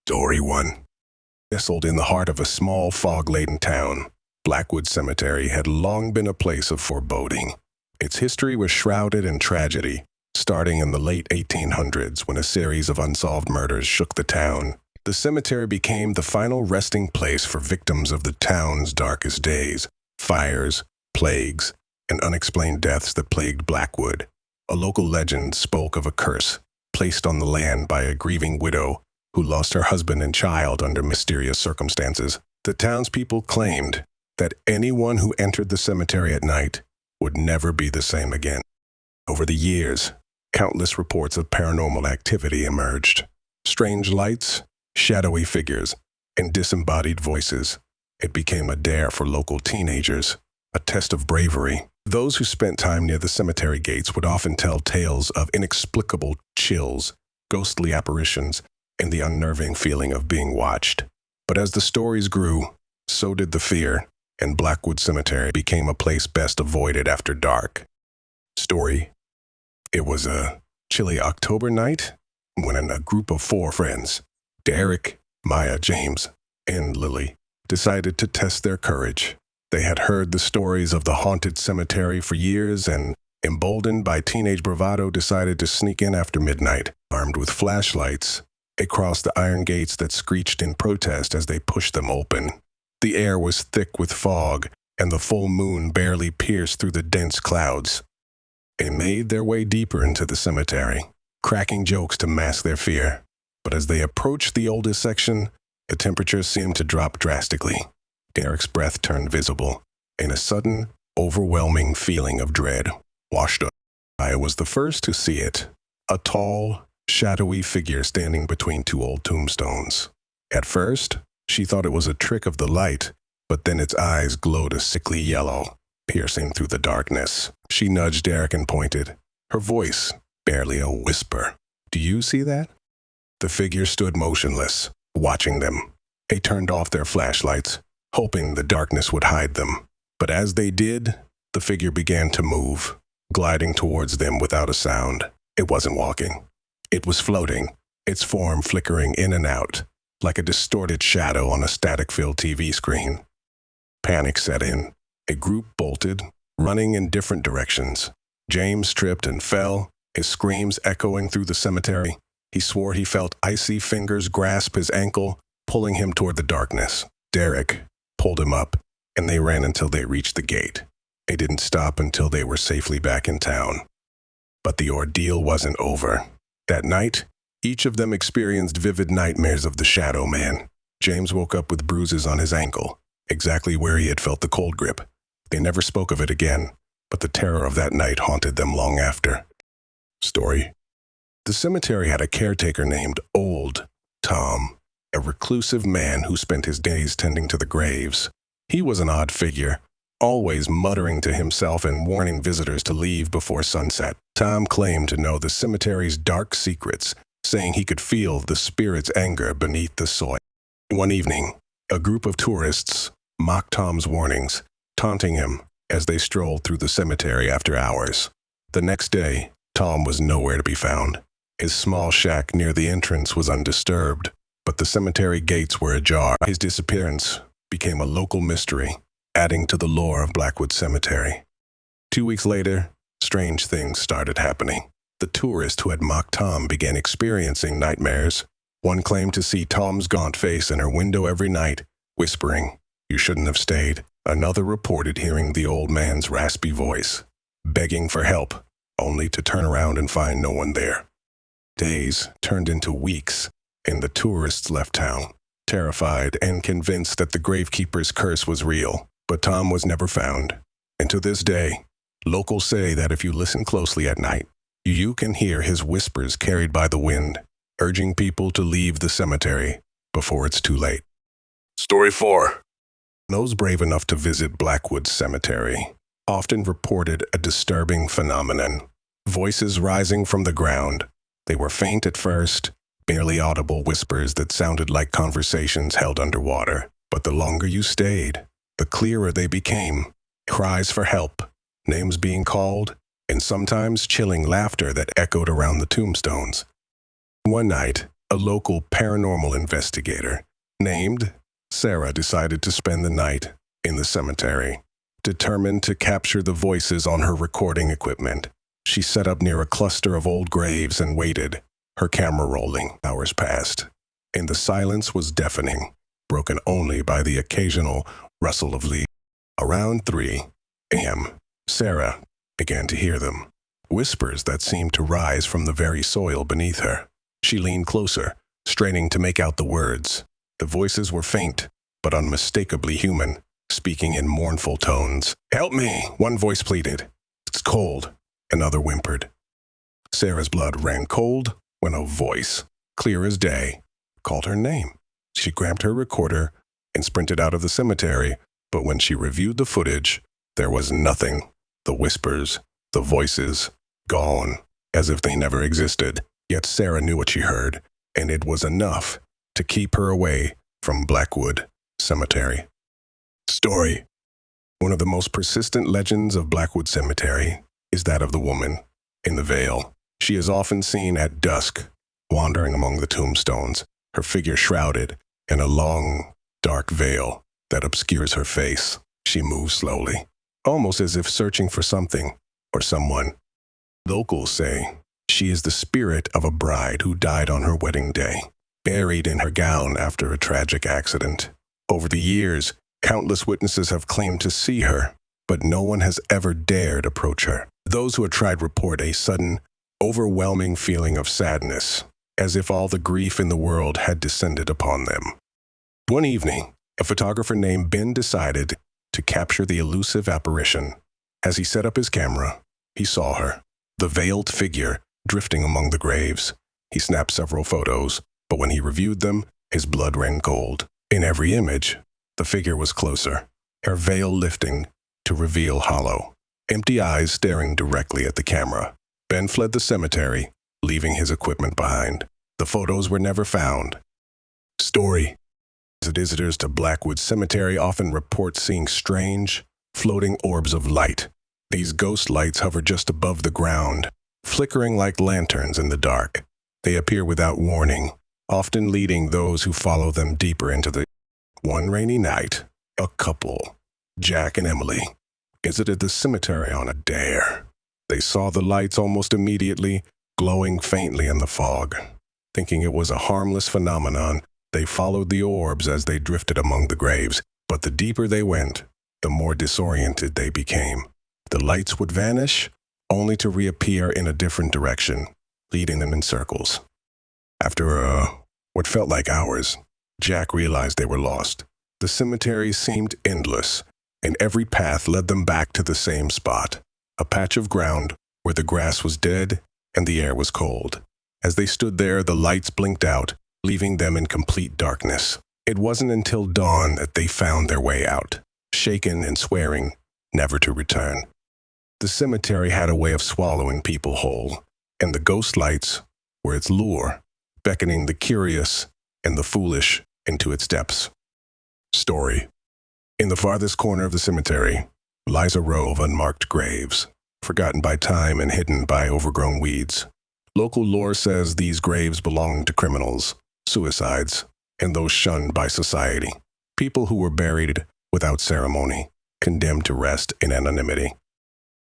Story 1. Nestled in the heart of a small, fog-laden town, Blackwood Cemetery had long been a place of foreboding. Its history was shrouded in tragedy, starting in the late 1800s when a series of unsolved murders shook the town. The cemetery became the final resting place for victims of the town's darkest days, fires, plagues, and unexplained deaths that plagued Blackwood. A local legend spoke of a curse placed on the land by a grieving widow who lost her husband and child under mysterious circumstances. The townspeople claimed that anyone who entered the cemetery at night would never be the same again. Over the years, countless reports of paranormal activity emerged. Strange lights, shadowy figures, and disembodied voices. It became a dare for local teenagers, a test of bravery. Those who spent time near the cemetery gates would often tell tales of inexplicable chills, ghostly apparitions, and the unnerving feeling of being watched. But as the stories grew, so did the fear, and Blackwood Cemetery became a place best avoided after dark. Story. It was a chilly October night when a group of 4 friends, Derek, Maya, James, and Lily, decided to test their courage. They had heard the stories of the haunted cemetery for years and, emboldened by teenage bravado, decided to sneak in after midnight. Armed with flashlights, they crossed the iron gates that screeched in protest as they pushed them open. The air was thick with fog, and the full moon barely pierced through the dense clouds. They made their way deeper into the cemetery, cracking jokes to mask their fear. But as they approached the oldest section, the temperature seemed to drop drastically. Derek's breath turned visible, and a sudden, overwhelming feeling of dread washed over. I was the first to see it, a tall, shadowy figure standing between 2 old tombstones. At first, she thought it was a trick of the light, but then its eyes glowed a sickly yellow, piercing through the darkness. She nudged Derek and pointed, her voice barely a whisper. "Do you see that?" The figure stood motionless, watching them. They turned off their flashlights, hoping the darkness would hide them. But as they did, the figure began to move, gliding towards them without a sound. It wasn't walking. It was floating, its form flickering in and out, like a distorted shadow on a static-filled TV screen. Panic set in. A group bolted, running in different directions. James tripped and fell, his screams echoing through the cemetery. He swore he felt icy fingers grasp his ankle, pulling him toward the darkness. Derek pulled him up, and they ran until they reached the gate. They didn't stop until they were safely back in town. But the ordeal wasn't over. That night, each of them experienced vivid nightmares of the Shadow Man. James woke up with bruises on his ankle, exactly where he had felt the cold grip. They never spoke of it again, but the terror of that night haunted them long after. Story. The cemetery had a caretaker named Old Tom, a reclusive man who spent his days tending to the graves. He was an odd figure, always muttering to himself and warning visitors to leave before sunset. Tom claimed to know the cemetery's dark secrets, saying he could feel the spirit's anger beneath the soil. One evening, a group of tourists mocked Tom's warnings, taunting him as they strolled through the cemetery after hours. The next day, Tom was nowhere to be found. His small shack near the entrance was undisturbed, but the cemetery gates were ajar. His disappearance became a local mystery, adding to the lore of Blackwood Cemetery. 2 weeks later, strange things started happening. The tourist who had mocked Tom began experiencing nightmares. One claimed to see Tom's gaunt face in her window every night, whispering, "You shouldn't have stayed." Another reported hearing the old man's raspy voice, begging for help, only to turn around and find no one there. Days turned into weeks, and the tourists left town, terrified and convinced that the gravekeeper's curse was real. But Tom was never found. And to this day, locals say that if you listen closely at night, you can hear his whispers carried by the wind, urging people to leave the cemetery before it's too late. Story 4. Those brave enough to visit Blackwood Cemetery often reported a disturbing phenomenon. Voices rising from the ground. They were faint at first, barely audible whispers that sounded like conversations held underwater. But the longer you stayed, the clearer they became. Cries for help, names being called, and sometimes chilling laughter that echoed around the tombstones. One night, A local paranormal investigator named Sarah decided to spend the night in the cemetery. Determined to capture the voices on her recording equipment, she set up near a cluster of old graves and waited, her camera rolling. Hours passed, and the silence was deafening, broken only by the occasional rustle of leaves. Around 3 a.m., Sarah began to hear them, whispers that seemed to rise from the very soil beneath her. She leaned closer, straining to make out the words. The voices were faint, but unmistakably human, speaking in mournful tones. "Help me," one voice pleaded. "It's cold," another whimpered. Sarah's blood ran cold when a voice, clear as day, called her name. She grabbed her recorder and sprinted out of the cemetery, but when she reviewed the footage, there was nothing. The whispers, the voices, gone, as if they never existed. Yet Sarah knew what she heard, and it was enough to keep her away from Blackwood Cemetery. Story. One of the most persistent legends of Blackwood Cemetery is that of the woman in the veil. She is often seen at dusk, wandering among the tombstones, her figure shrouded in a long, dark veil that obscures her face. She moves slowly, almost as if searching for something or someone. Locals say she is the spirit of a bride who died on her wedding day, buried in her gown after a tragic accident. Over the years, countless witnesses have claimed to see her, but no one has ever dared approach her. Those who have tried report a sudden, overwhelming feeling of sadness, as if all the grief in the world had descended upon them. One evening, a photographer named Ben decided to capture the elusive apparition. As he set up his camera, he saw her, the veiled figure drifting among the graves. He snapped several photos, but when he reviewed them, his blood ran cold. In every image, the figure was closer, her veil lifting to reveal hollow, empty eyes staring directly at the camera. Ben fled the cemetery, leaving his equipment behind. The photos were never found. Story. Visitors to Blackwood Cemetery often report seeing strange, floating orbs of light. These ghost lights hover just above the ground, flickering like lanterns in the dark. They appear without warning, often leading those who follow them deeper into the... One rainy night, a couple, Jack and Emily, visited the cemetery on a dare. They saw the lights almost immediately, glowing faintly in the fog. Thinking it was a harmless phenomenon, they followed the orbs as they drifted among the graves. But the deeper they went, the more disoriented they became. The lights would vanish, only to reappear in a different direction, leading them in circles. After what felt like hours, Jack realized they were lost. The cemetery seemed endless, and every path led them back to the same spot, a patch of ground where the grass was dead and the air was cold. As they stood there, the lights blinked out, leaving them in complete darkness. It wasn't until dawn that they found their way out, shaken and swearing never to return. The cemetery had a way of swallowing people whole, and the ghost lights were its lure, beckoning the curious and the foolish into its depths. Story. In the farthest corner of the cemetery lies a row of unmarked graves, forgotten by time and hidden by overgrown weeds. Local lore says these graves belonged to criminals, suicides, and those shunned by society, people who were buried without ceremony, condemned to rest in anonymity.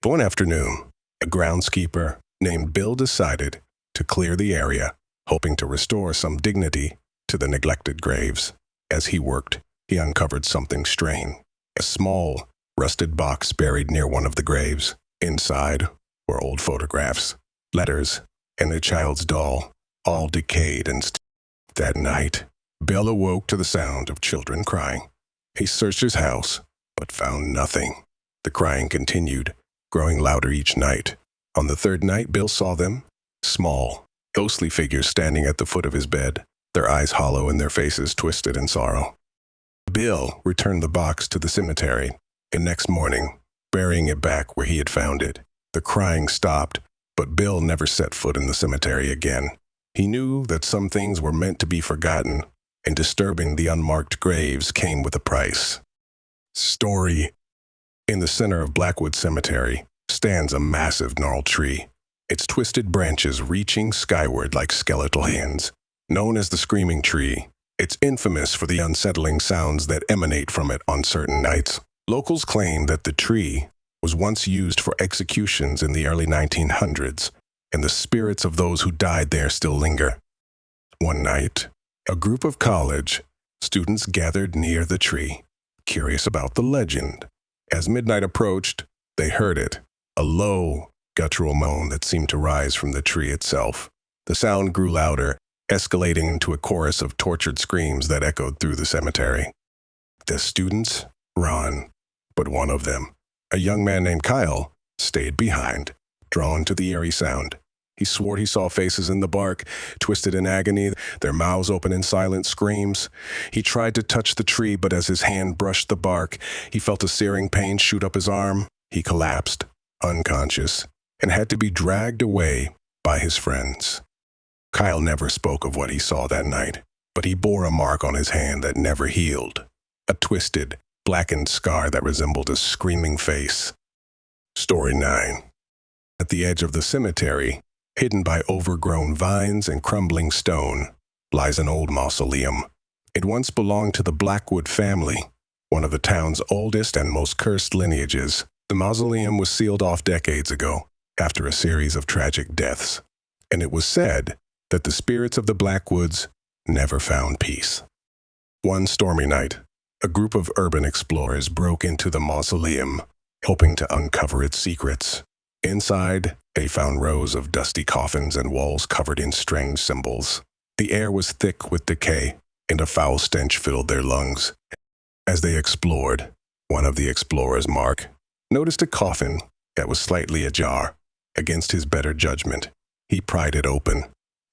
One afternoon, a groundskeeper named Bill decided to clear the area, hoping to restore some dignity to the neglected graves. As he worked, he uncovered something strange. A small, rusted box buried near one of the graves. Inside were old photographs, letters, and a child's doll, all decayed and That night, Bill awoke to the sound of children crying. He searched his house, but found nothing. The crying continued, growing louder each night. On the third night, Bill saw them, small, ghostly figures standing at the foot of his bed, their eyes hollow and their faces twisted in sorrow. Bill returned the box to the cemetery, and next morning, burying it back where he had found it. The crying stopped, but Bill never set foot in the cemetery again. He knew that some things were meant to be forgotten, and disturbing the unmarked graves came with a price. Story. In the center of Blackwood Cemetery stands a massive gnarled tree, its twisted branches reaching skyward like skeletal hands. Known as the Screaming Tree, it's infamous for the unsettling sounds that emanate from it on certain nights. Locals claim that the tree was once used for executions in the early 1900s, and the spirits of those who died there still linger. One night, a group of college students gathered near the tree, curious about the legend. As midnight approached, they heard it, a low, guttural moan that seemed to rise from the tree itself. The sound grew louder, escalating into a chorus of tortured screams that echoed through the cemetery. The students ran, but one of them, a young man named Kyle, stayed behind, drawn to the eerie sound. He swore he saw faces in the bark, twisted in agony, their mouths open in silent screams. He tried to touch the tree, but as his hand brushed the bark, he felt a searing pain shoot up his arm. He collapsed, unconscious, and had to be dragged away by his friends. Kyle never spoke of what he saw that night, but he bore a mark on his hand that never healed, a twisted, blackened scar that resembled a screaming face. Story 9. At the edge of the cemetery, hidden by overgrown vines and crumbling stone, lies an old mausoleum. It once belonged to the Blackwood family, one of the town's oldest and most cursed lineages. The mausoleum was sealed off decades ago, after a series of tragic deaths, and it was said that the spirits of the Blackwoods never found peace. One stormy night, a group of urban explorers broke into the mausoleum, hoping to uncover its secrets. Inside, they found rows of dusty coffins and walls covered in strange symbols. The air was thick with decay, and a foul stench filled their lungs. As they explored, one of the explorers, Mark, noticed a coffin that was slightly ajar. Against his better judgment, he pried it open.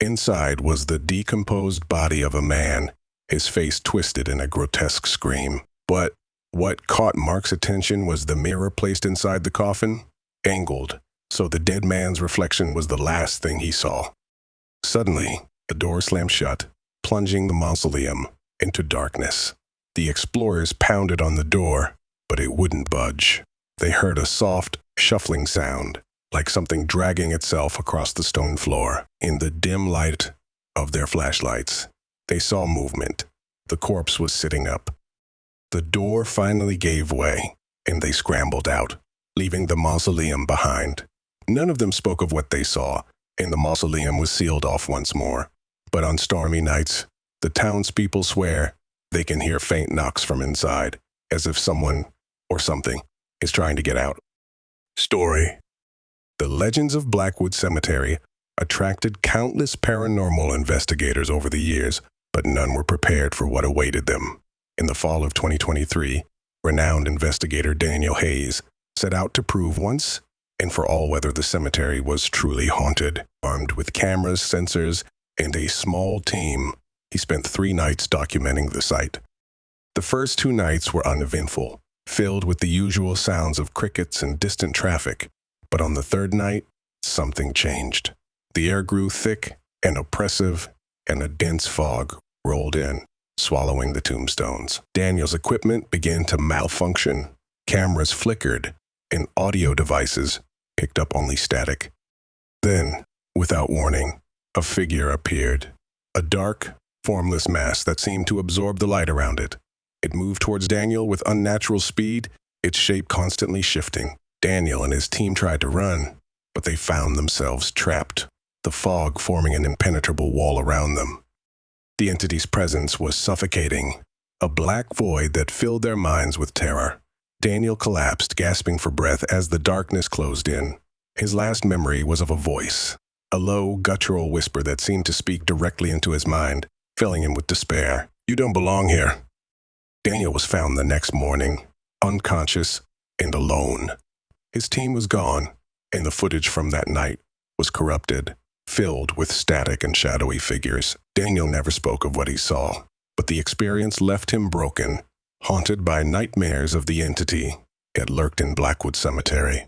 Inside was the decomposed body of a man, his face twisted in a grotesque scream. But what caught Mark's attention was the mirror placed inside the coffin, angled, so the dead man's reflection was the last thing he saw. Suddenly, the door slammed shut, plunging the mausoleum into darkness. The explorers pounded on the door, but it wouldn't budge. They heard a soft, shuffling sound, like something dragging itself across the stone floor. In the dim light of their flashlights, they saw movement. The corpse was sitting up. The door finally gave way, and they scrambled out, leaving the mausoleum behind. None of them spoke of what they saw, and the mausoleum was sealed off once more. But on stormy nights, the townspeople swear they can hear faint knocks from inside, as if someone or something is trying to get out. Story. The legends of Blackwood Cemetery attracted countless paranormal investigators over the years, but none were prepared for what awaited them. In the fall of 2023, renowned investigator Daniel Hayes set out to prove once and for all whether the cemetery was truly haunted. Armed with cameras, sensors, and a small team, he spent 3 nights documenting the site. The first 2 nights were uneventful, filled with the usual sounds of crickets and distant traffic. But on the 3rd night, something changed. The air grew thick and oppressive, and a dense fog rolled in, swallowing the tombstones. Daniel's equipment began to malfunction. Cameras flickered, and audio devices picked up only static. Then, without warning, a figure appeared. A dark, formless mass that seemed to absorb the light around it. It moved towards Daniel with unnatural speed, its shape constantly shifting. Daniel and his team tried to run, but they found themselves trapped, the fog forming an impenetrable wall around them. The entity's presence was suffocating, a black void that filled their minds with terror. Daniel collapsed, gasping for breath as the darkness closed in. His last memory was of a voice, a low, guttural whisper that seemed to speak directly into his mind, filling him with despair. "You don't belong here." Daniel was found the next morning, unconscious and alone. His team was gone, and the footage from that night was corrupted, filled with static and shadowy figures. Daniel never spoke of what he saw, but the experience left him broken, haunted by nightmares of the entity that lurked in Blackwood Cemetery.